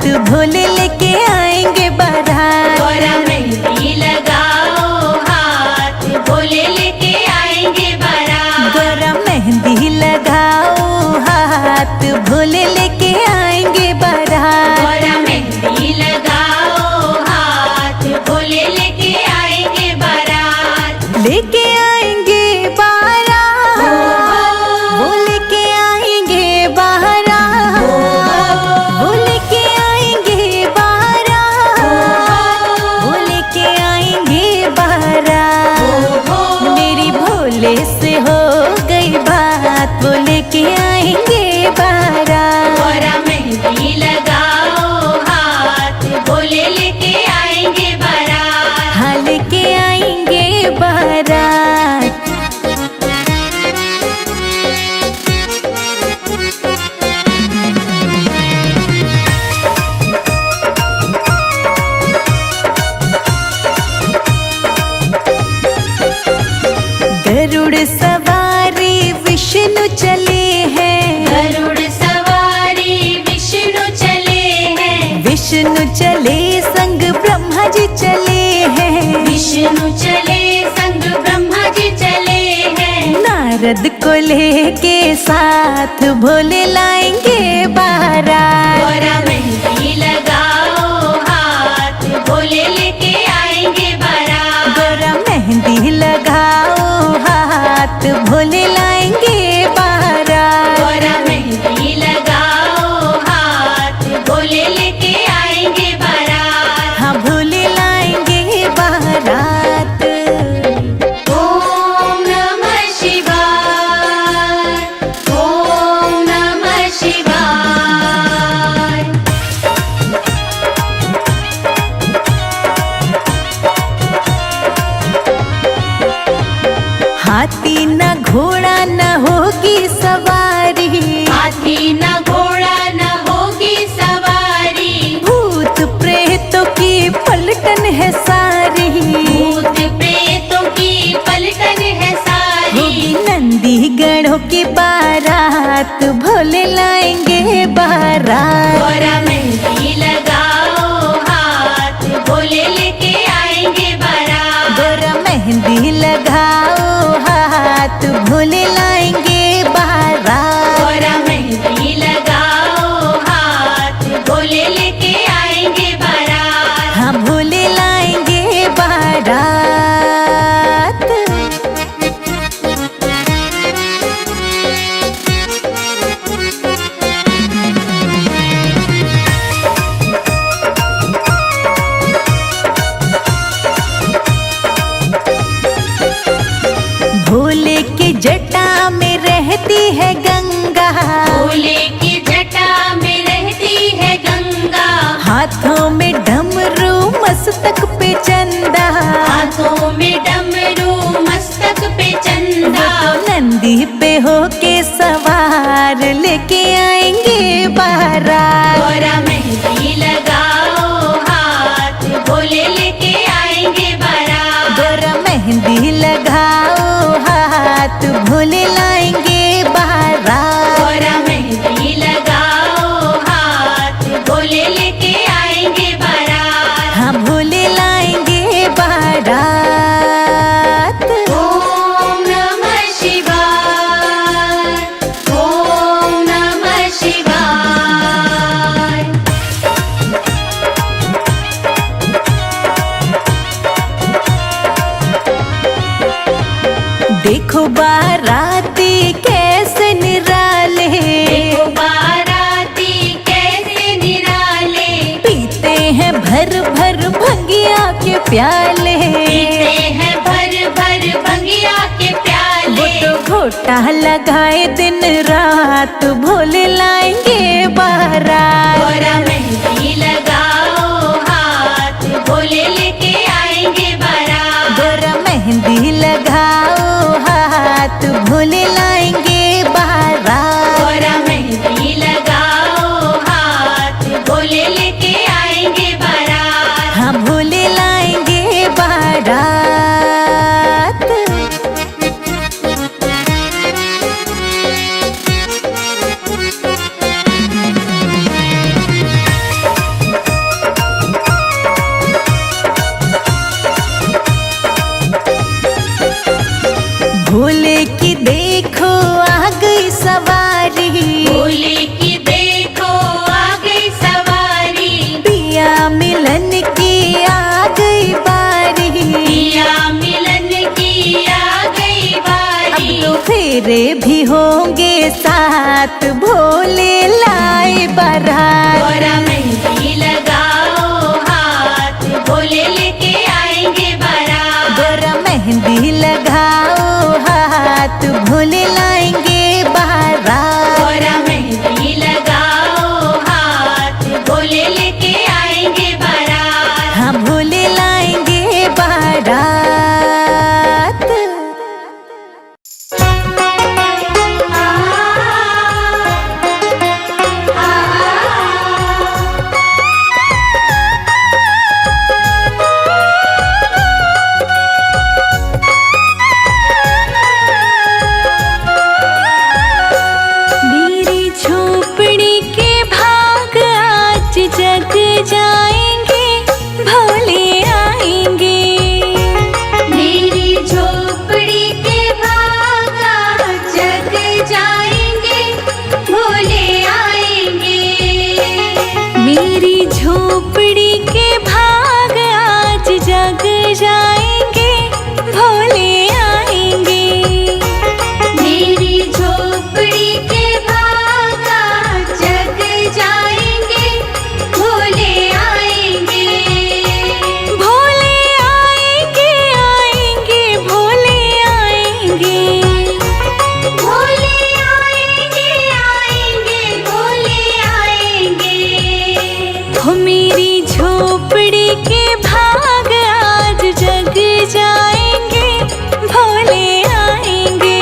भोले लेके आएंगे बारात। गौरा मेहंदी लगाओ हाथ, भोले लेके आएंगे बारात। गौरा मेहंदी लगाओ हाथ, भोले लेके आएंगे बारात। गौरा मेहंदी लगाओ हाथ, भोले लेके आएंगे बारात। लेके आएंगे बारात, वो लेके आएंगे बारात, वो लेके आएंगे बारात, वो लेके आएंगे बारात। मेरी भोले से हो गई बात, वो लेके आएंगे बारात। गौरा मेहंदी लगाओ हाथ, भोले लेके आएंगे बारात। हाँ लेके आएंगे बारात। गरुड़ सवारी विष्णु चले हैं, गरुड़ सवारी विष्णु चले हैं। विष्णु चले संग ब्रह्मा जी चले हैं। विष्णु चले संग ब्रह्मा जी चले हैं। नारद को लेके साथ भोले लाएंगे बारात। गौरा मेहंदी लगाओ हाथ, भोले लेके आएंगे बारात। गौरा मेहंदी लगाओ हाथ, भोले लाएंगे बारात। गौरा मेहंदी लगाओ हाथ, भोले लेके आएंगे बारात। हाँ भोले लाएंगे बारात। ओम नमः शिवाय, ओम नमः शिवाय। हाथी न घोड़ा न होगी सवारी, हाथी न घोड़ा न होगी सवारी। भूत प्रेतों की पलटन है सारी। भूत प्रेतों की पलटन है सारी। होगी नंदी गणों की बारात, भोले लाएंगे बारात। गौरा मेहंदी लगाओ हाथ, भोले लेके आएंगे बारात। गौरा मेहंदी लगाओ हाथ, भोले लाएंगे बारात। गौरा मेहंदी लगाओ हाथ, भोले लेके आएंगे बारात। हाँ भोले लाएंगे बारात। भोले की जटा में रहती है गंगा, भोले की जटा में रहती है गंगा। हाथों में डमरू मस्तक पे चंदा। हाथों में डमरू मस्तक पे चंदा। नंदी पे होके सवार लेके आएंगे बारात। गौरा मेहंदी लगाओ हाथ, भोले लेके आएंगे बारात। गौरा मेहंदी लगाओ हाथ, भोले लाएंगे बारात। गौरा मेहंदी लगाओ हाथ, भोले लेके आएंगे बारात। हाँ भोले लाएंगे बारात। ओम नमः शिवाय, ओम नमः शिवाय। देखो बाराती कैसे निराले, देखो बाराती कैसे निराले। पीते हैं भर भर भंगिया के प्याले। पीते हैं भर भर भंगिया के प्याले। वो तो घोटा लगाए दिन रात, भोले लाएंगे बारात। गौरा मेहंदी लगाओ हाथ, भोले लेके आएंगे बारात। गौरा मेहंदी लगाओ हाथ, भोले लाएंगे बारात। गौरा मेहंदी लगाओ हाथ, भोले लेके आएंगे बारात। हाँ भोले लाएंगे बारात। भोले की देखो आ गई सवारी, पिया मिलन की आ गई बारी। पिया मिलन की आ गई अब बारी। तो फेरे भी होंगे साथ, भोले लाए बारात। गौरा मेहंदी लगाओ हाथ, भोले लेके आएंगे बारात। गौरा मेहंदी लगाओ हाथ, भोले लाएंगे बारात। गौरा मेहंदी लगाओ हाथ, भोले लेके आएंगे बारात। हाँ भोले लाएंगे बारात। मेरी झोपड़ी के भाग आज जग जाएंगे, भोले आएंगे। मेरी झोपड़ी के भाग आज जग जाएंगे, भोले आएंगे। मेरी झोपड़ी के भाग आज जग जाएंगे, भोले आएंगे। मेरी झोपड़ी के भाग आज जग जाएंगे, भोले आएंगे। भोले आएंगे, आएंगे, भोले आएंगे। भोले आएंगे, आएंगे, भोले आएंगे। हो मेरी झोपड़ी के भाग आज जग जाएंगे, भोले आएंगे।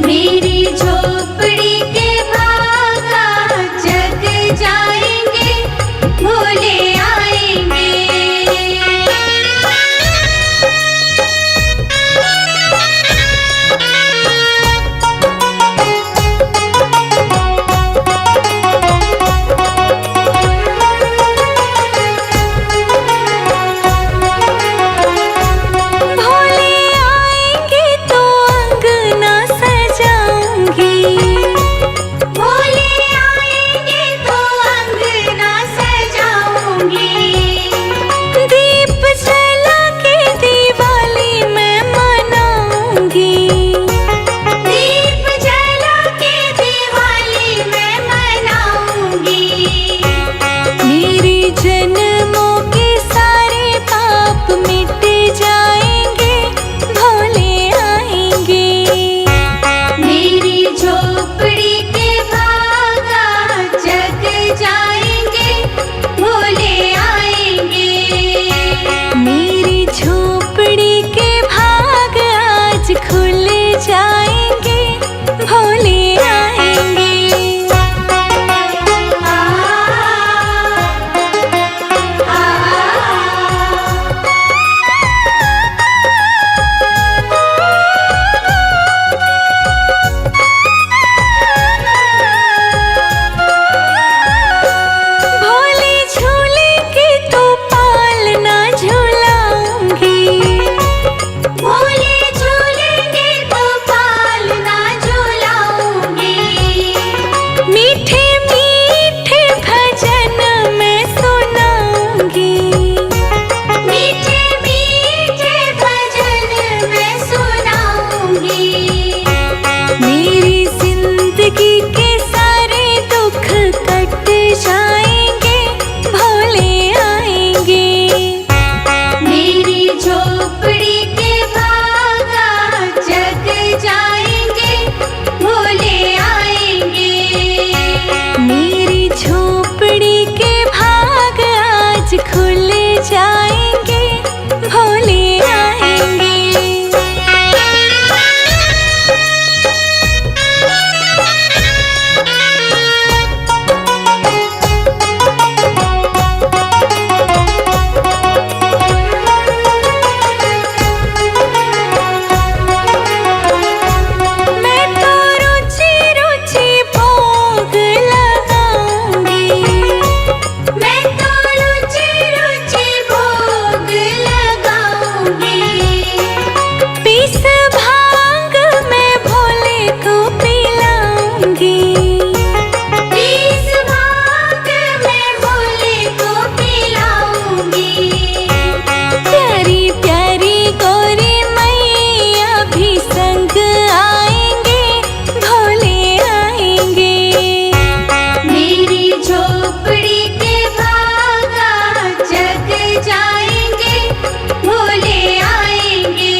मेरी झोपड़ी के भाग आज जग जाएंगे, भोले आएंगे। भोले आएंगे तो अंगना सजाऊंगी। भोले आएंगे तो अंगना सजाऊंगी। दीप जला के दिवाली मैं मनाऊंगी। दीप जला के दिवाली मैं मनाऊंगी। मेरे जन्मों के सारे पाप मिट जाएंगे, भोले आएंगे। मेरी झोपड़ी के भाग आज जग जाएंगे, भोले आएंगे। मेरी झोपड़ी के भाग आज खुल जाएंगे, भोले आएंगे। आएंगे। इस भाग में भोले को पिलाऊंगी। प्यारी प्यारी गौरी मैया भी संग आएंगे, भोले आएंगे। मेरी झोपड़ी के भाग आज जग जाएंगे, भोले आएंगे।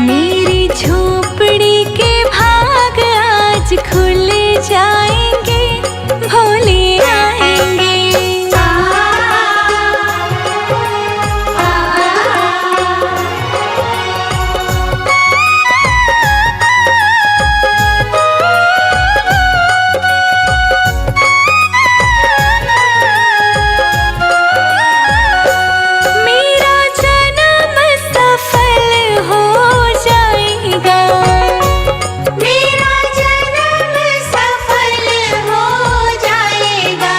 मेरी झोपड़ी के भाग आज खुल जाएंगे, भोले आएंगे। मेरा जन्म सफल हो जाएगा। मेरा जन्म सफल हो जाएगा।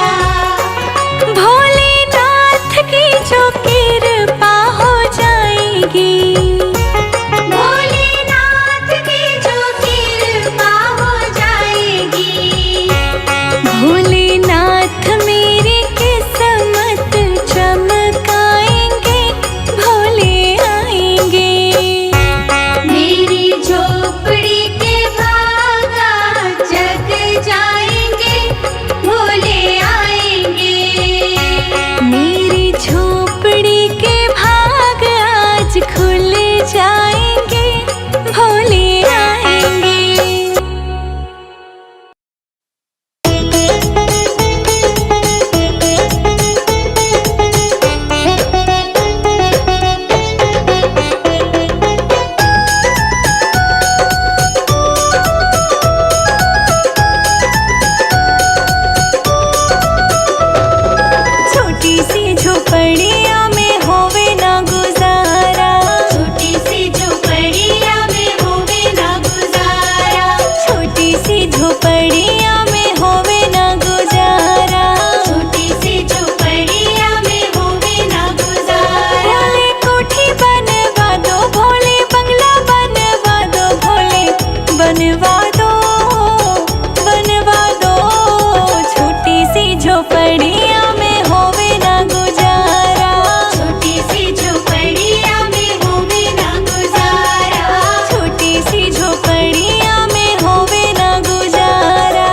भोलेनाथ की जो कृपा हो जाएगी। भोलेनाथ की जो कृपा हो जाएगी। भोलेनाथ मेरी किस्मत चमकाएंगे, भोले आएंगे। मेरी झोपड़ी के भाग आज जग जाएंगे, भोले आएंगे। मेरी झोपड़ी के भाग आज खुल जाएंगे, भोले आएंगे। छोटी सी झोपड़िया में होवे ना गुजारा। छोटी सी झोपड़िया में होवे ना गुजारा। छोटी सी झोपड़िया में होवे ना गुजारा। छोटी सी झोपड़िया में होवे ना गुजारा। भोले कोठी बनवा दो, भोले बंगला बनवा दो, भोले बनवा दो, बनवा दो। छोटी सी झोपड़िया में होवे ना गुजारा। छोटी सी झोपड़िया में होवे ना गुजारा। छोटी सी झोपड़िया में होवे ना गुजारा।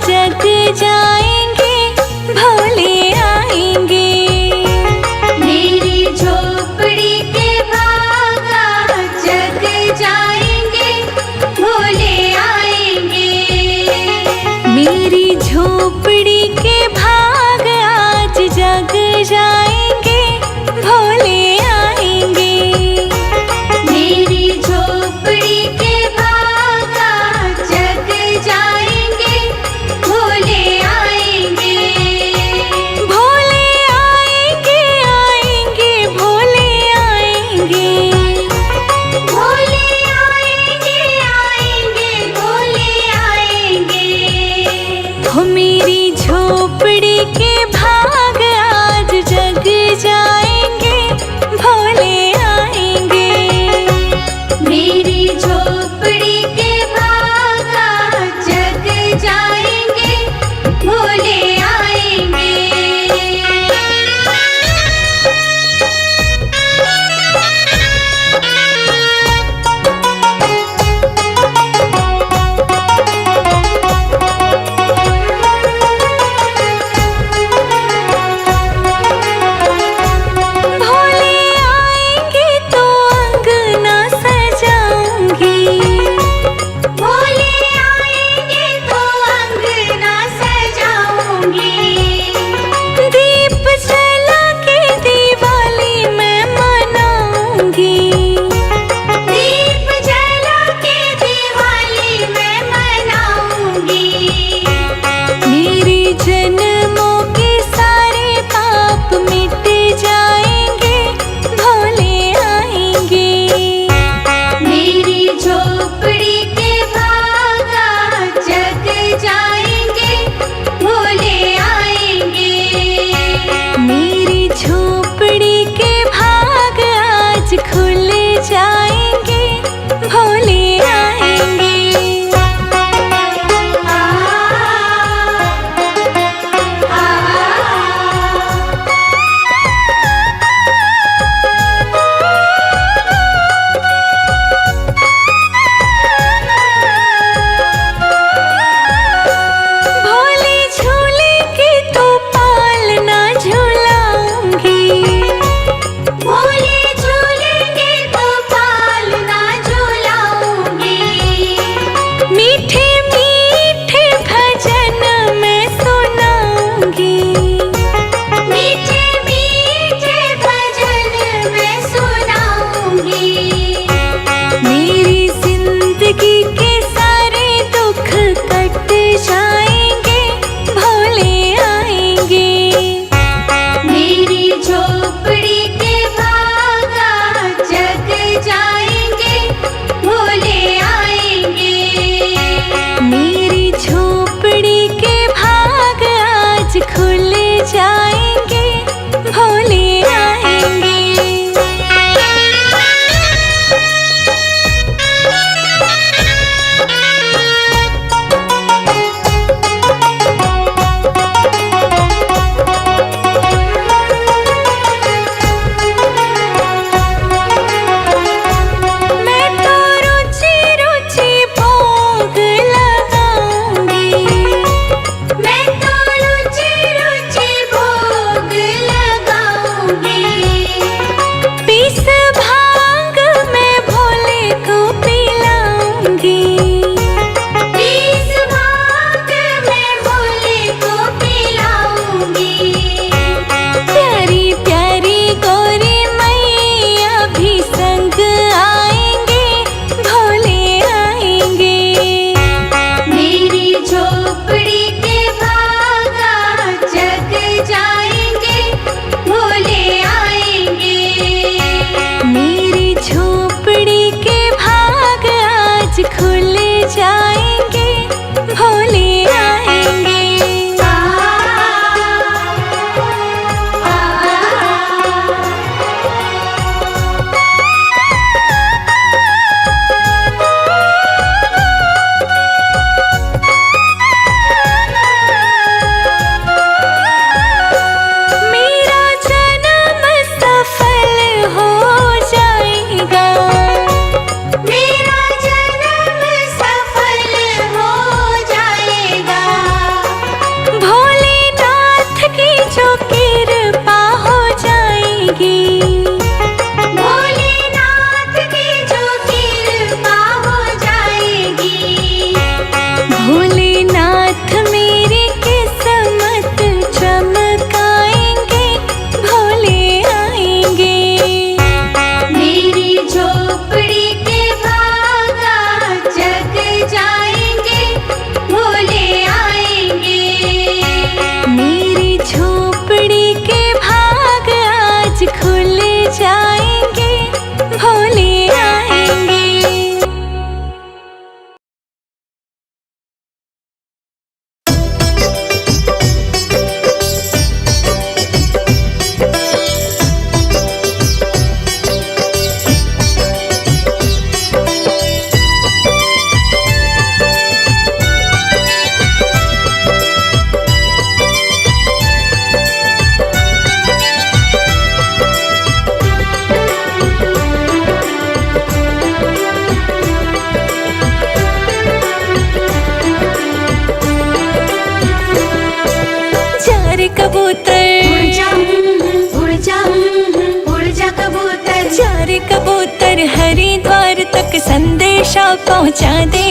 जग जाएंगे भोले आएंगे। मेरी झोपड़ी के भाग आज जग जाएंगे भोले आएंगे। मेरी झोपड़ी के भाग आज जग जाएंगे भोले आएंगे। मेरी झोपड़ी के भाग आज जग जाएंगे भोले आएंगे। भोले आएंगे आएंगे भोले आएंगे। भोले आएंगे आएंगे भोले आएंगे। हो मेरी झोपड़ी के भाग आज जग जाएंगे भोले आएंगे। मेरी झोपड़ी के भाग आज जग जाएंगे भोले आएंगे। पहुँचा दे।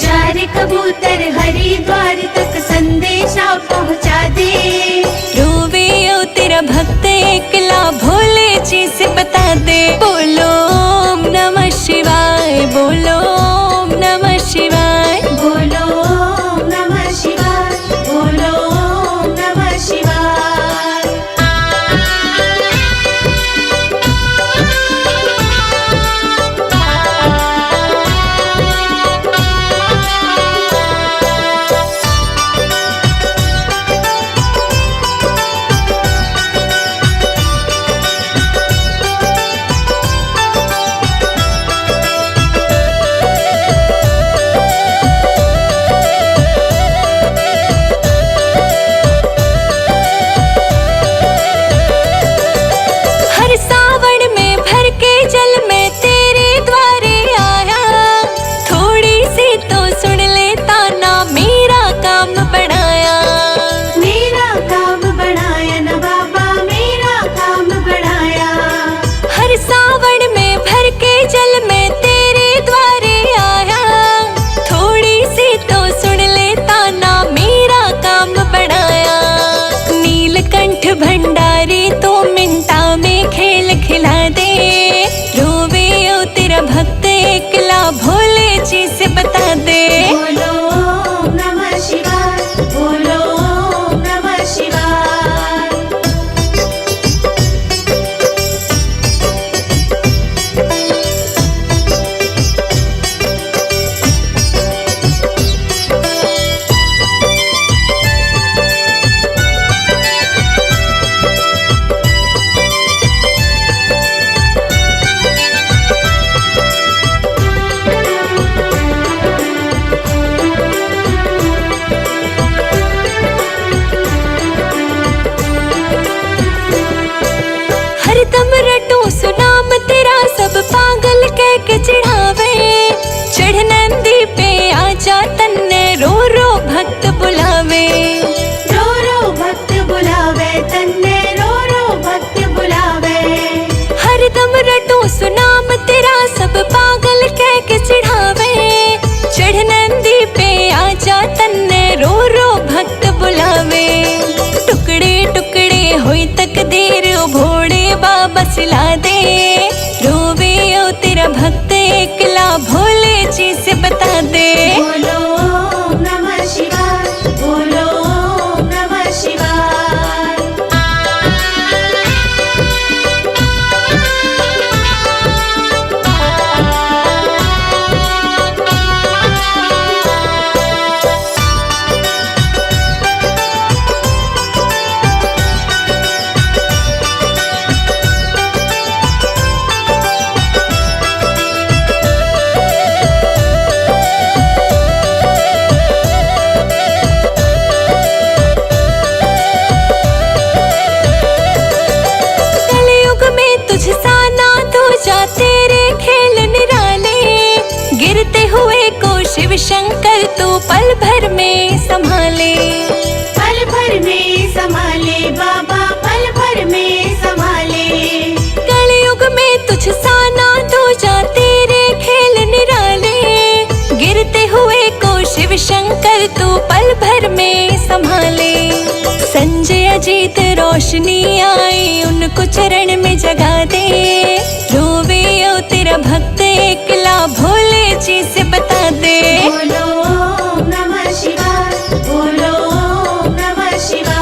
जा रे कबूतर हरिद्वार तक संदेशा पहुँचा दे। रोवे ओ तेरा भक्त एकला भोले जी से बता दे। बोलो ओम नमः शिवाय, बोलो ओम नमः शिवाय, बोलो ओम नमः शिवाय, बोलो ओम नमः शिवाय। हर सावन में भर के जल में तेरे द्वारे आया। थोड़ी सी तो सुन लेता ना, मेरा काम बढ़ाया। मेरा काम बढ़ाया न बाबा, मेरा काम बढ़ाया। हर सावन में भर के जल में तेरे द्वारे आया। थोड़ी सी तो सुन लेता ना, मेरा काम बढ़ाया। नीलकंठ भंडारी तो मिंटा में खेल खिला दे। रोवे ओ तेरा भक्त एकला भोले जी से बता दे। बोलो ओम नमः शिवाय, बोलो ओम नमः शिवाय। हरदम रटो सुनाम तेरा, सब पागल कह के चिढ़ावे। चढ़ नंदी पे आजा तन्ने, रो रो भक्त बुलावे। रो रो भक्त बुलावे तन्ने, रो रो भक्त बुलावे। हरदम रटो सुनाम तेरा, सब पागल कह के चिढ़ावे। चढ़ नंदी पे आजा तन्ने, रो रो भक्त बुलावे। टुकड़े टुकड़े हुई तकदीर, ओ भोले बाबा सिला दे। रोवे ओ तेरा भक्त एकला भोले जी से बता दे। बोलो ओम नमः शिवाय, बोलो ओम नमः शिवाय। कलयुग में तुझसा ना दूजा, तेरे खेल निराले। गिरते हुए को शिव शंकर तू पल भर में संभाले। पल भर में संभाले बाबा, पल भर में संभाले। कलयुग में तुझसा ना दूजा, तेरे खेल निराले। गिरते हुए को शिव शंकर तू पल भर में संभाले। संजय अजीत रोशनी आई, उनको चरण में जगा दे। रोवे ओ तेरा भक्त एकला भोले जी से बता दे। बोलो ओम नमः शिवाय, बोलो ओम नमः शिवाय।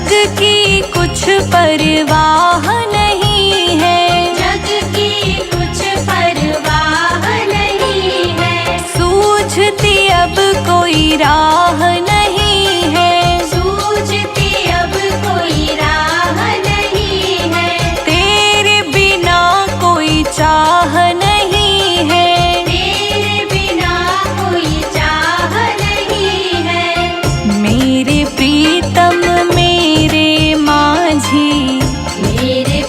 जग की कुछ परवाह नहीं है, जग की कुछ परवाह नहीं है। सूझती अब कोई राह नहीं है, सूझती अब कोई राह नहीं है। तेरे बिना कोई चाह नहीं है, तेरे बिना कोई चाह नहीं है। मेरे प्रीतम मेरे माझी, मेरे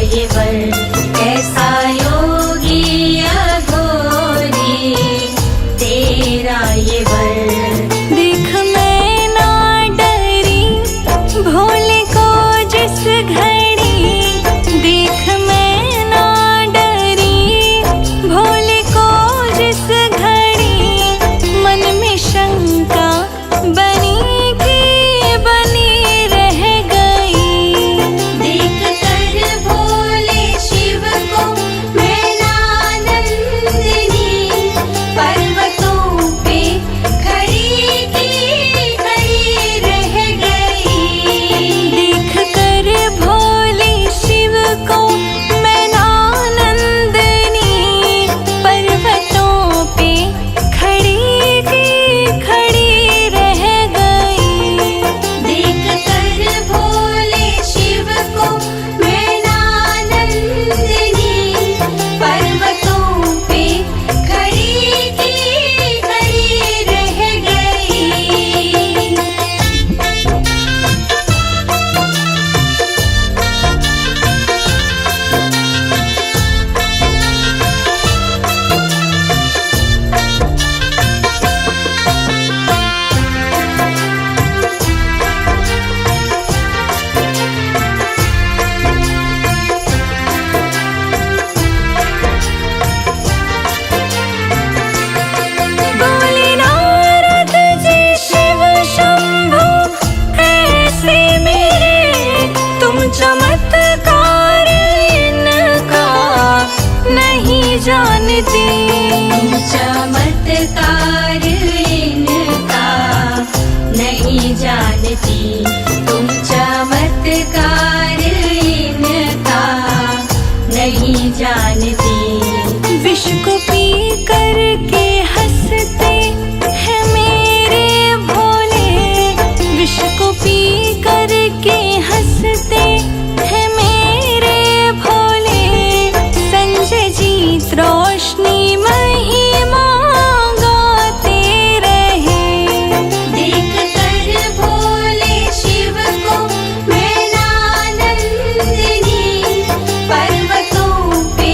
ये वर, कैसा योगी अघोरी तेरा ये वर। देख मैं ना डरी भोले को जिस घड़ी, देख मैं ना डरी भोले को जिस घड़ी, मन में शंका बनी की बनी रह गई। देख कर भोले शिव को मैनानंदिनी, पर्वतों पे खड़ी की खड़ी रह गई। देख कर भोले शिव को मैनानंदिनी, पर्वतों पे खड़ी की खड़ी रह गई। देख कर भोले शिव को मैनानंदिनी, पर्वतों पे खड़ी की खड़ी रह गई। बोले नारद जी शिव शंभु ऐसे मेरे, तुम चमत्कार इनका नहीं जानते। चमत्कार इनका नहीं जानती, तुम चमत्कार इनका नहीं जानती। विष को पी करके हंसते हैं मेरे भोले, विष को पी करके हंसते हैं मेरे भोले। संजय जीत रोशनी महिमा गाते रहे। देख कर भोले शिव को मैनानंदिनी, पर्वतों पे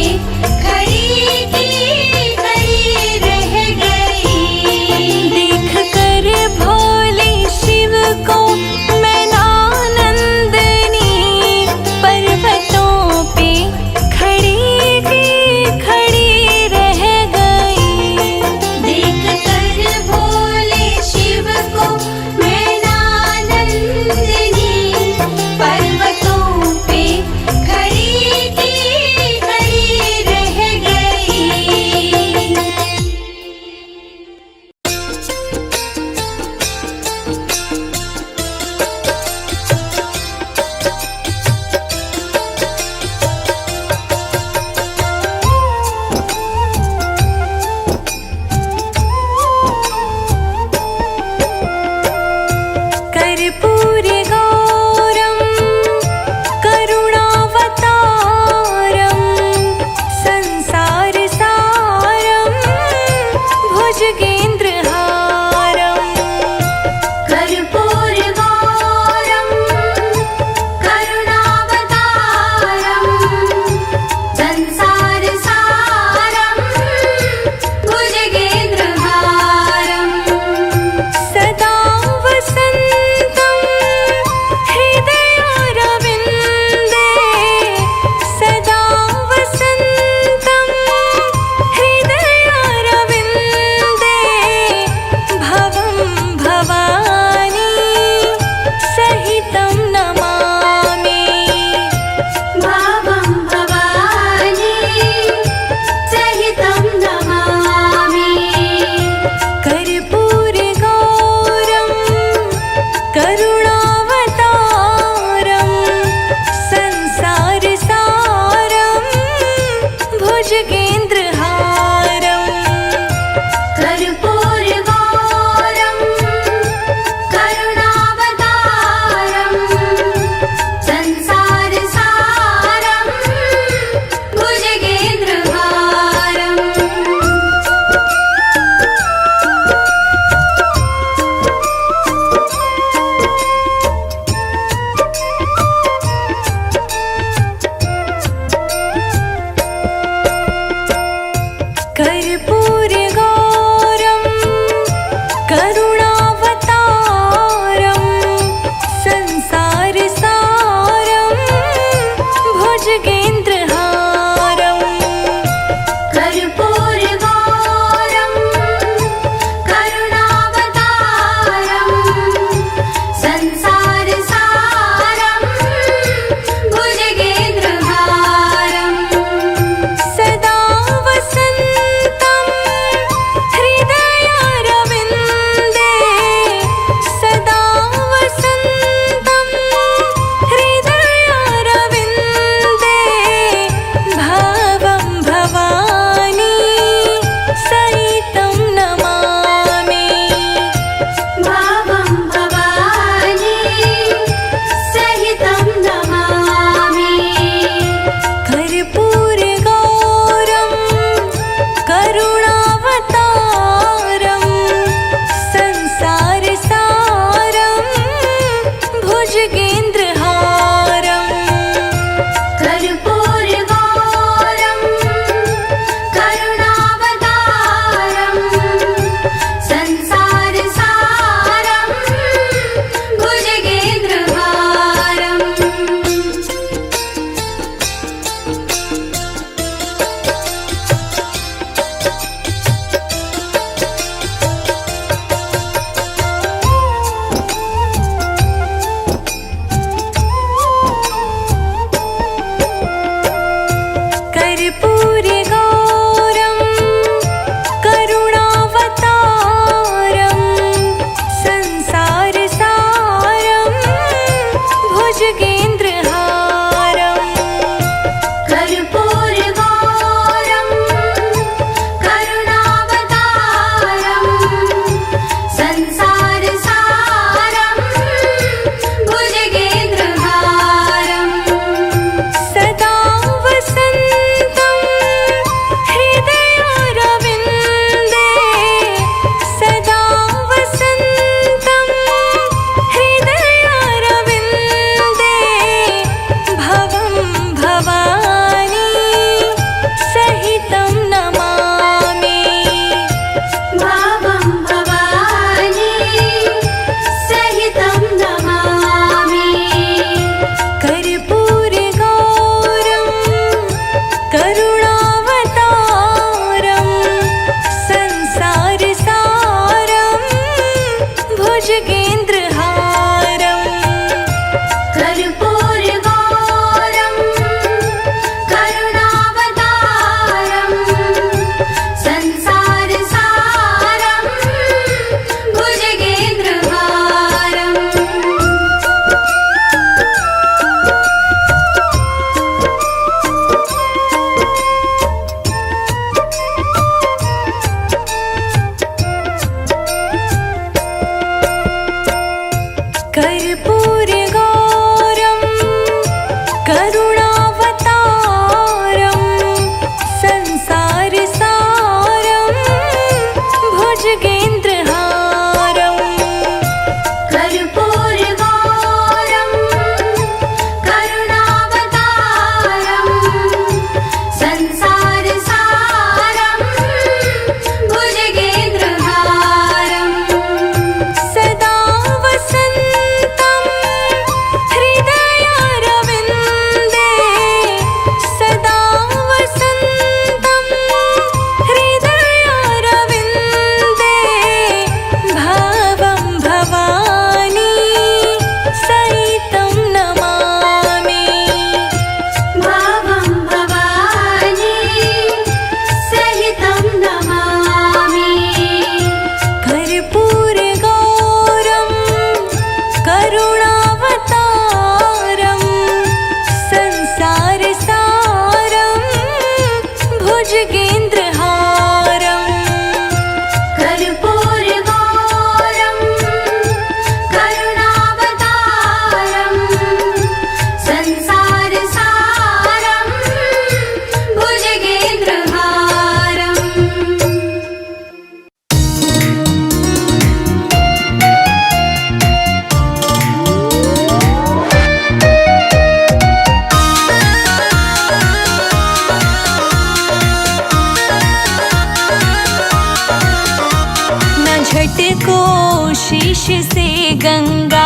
से गंगा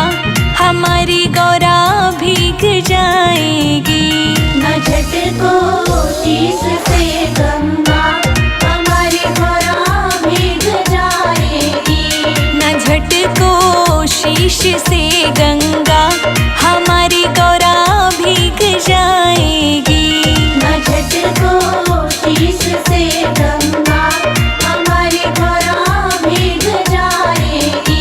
हमारी गौरा भीग जाएगी। न झटको शीश से गंगा हमारी गौरा भीग जाएगी। न झटको शीश से गंगा हमारी गौरा भीग जाएगी। न झटको शीश से गंगा हमारी गौरा भीग जाएगी।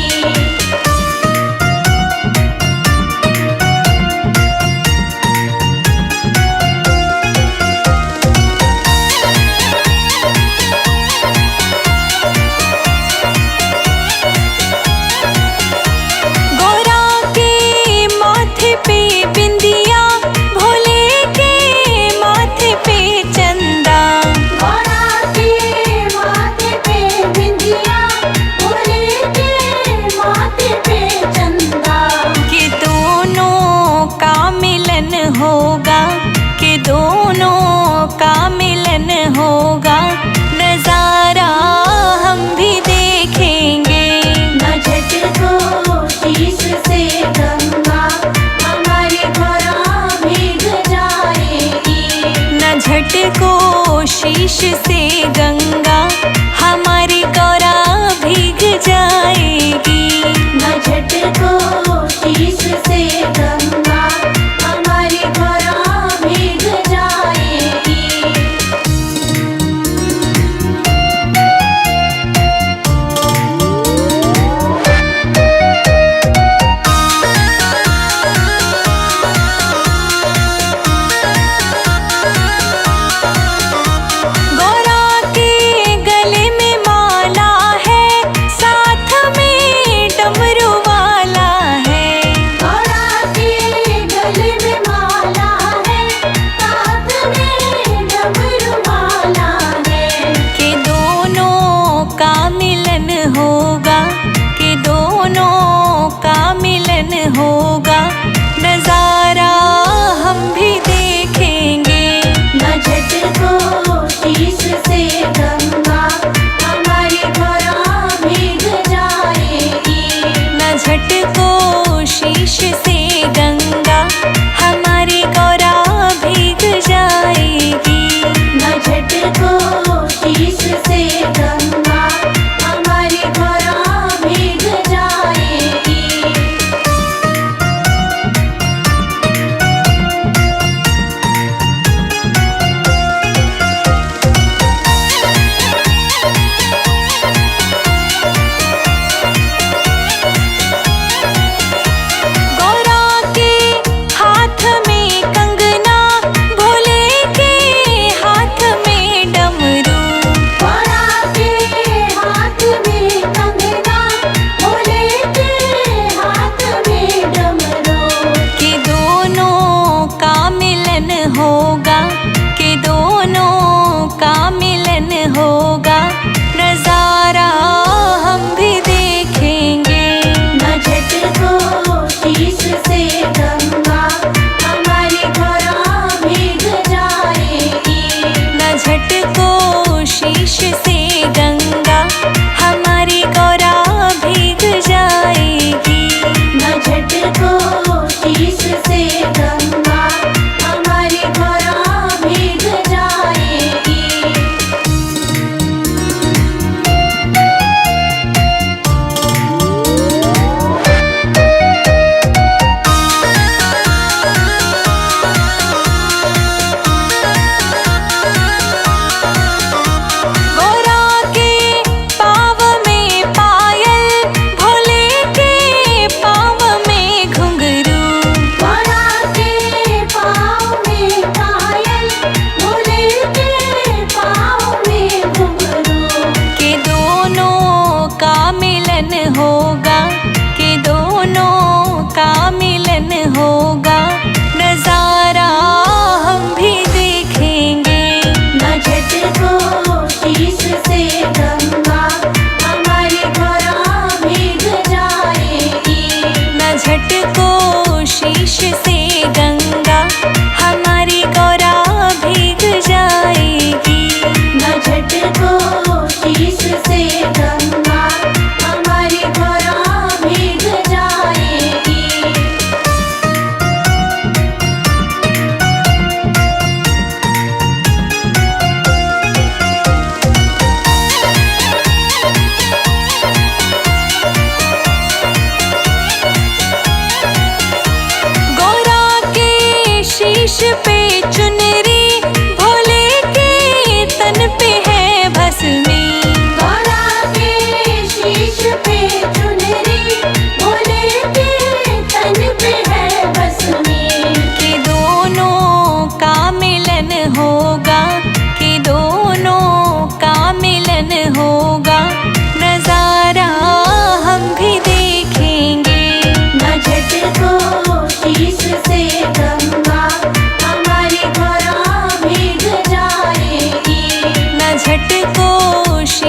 गौरा के माथे पे बिंदिया, भोले के माथे पे चंदा। गौरा के माथे पे बिंदिया, भोले के माथे पे चंदा। कि दोनों का मिलन होगा, कि दोनों का मिलन होगा, नजारा हम भी देखेंगे। न झटको शीश से गंगा हमारी गौरा भीग जाएगी। न झटको शीश से गंगा हमारी गौरा भीग जाएगी। न झटको शीश से गंगा हमारी गौरा भीग जाएगी। गौरा के गले में माला है, साथ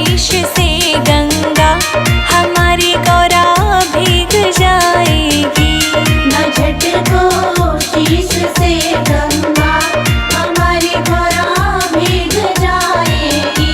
शीश से गंगा हमारी गौरा भीग जाएगी। न झटको शीश से गंगा हमारी गौरा भीग जाएगी।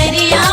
नगरिया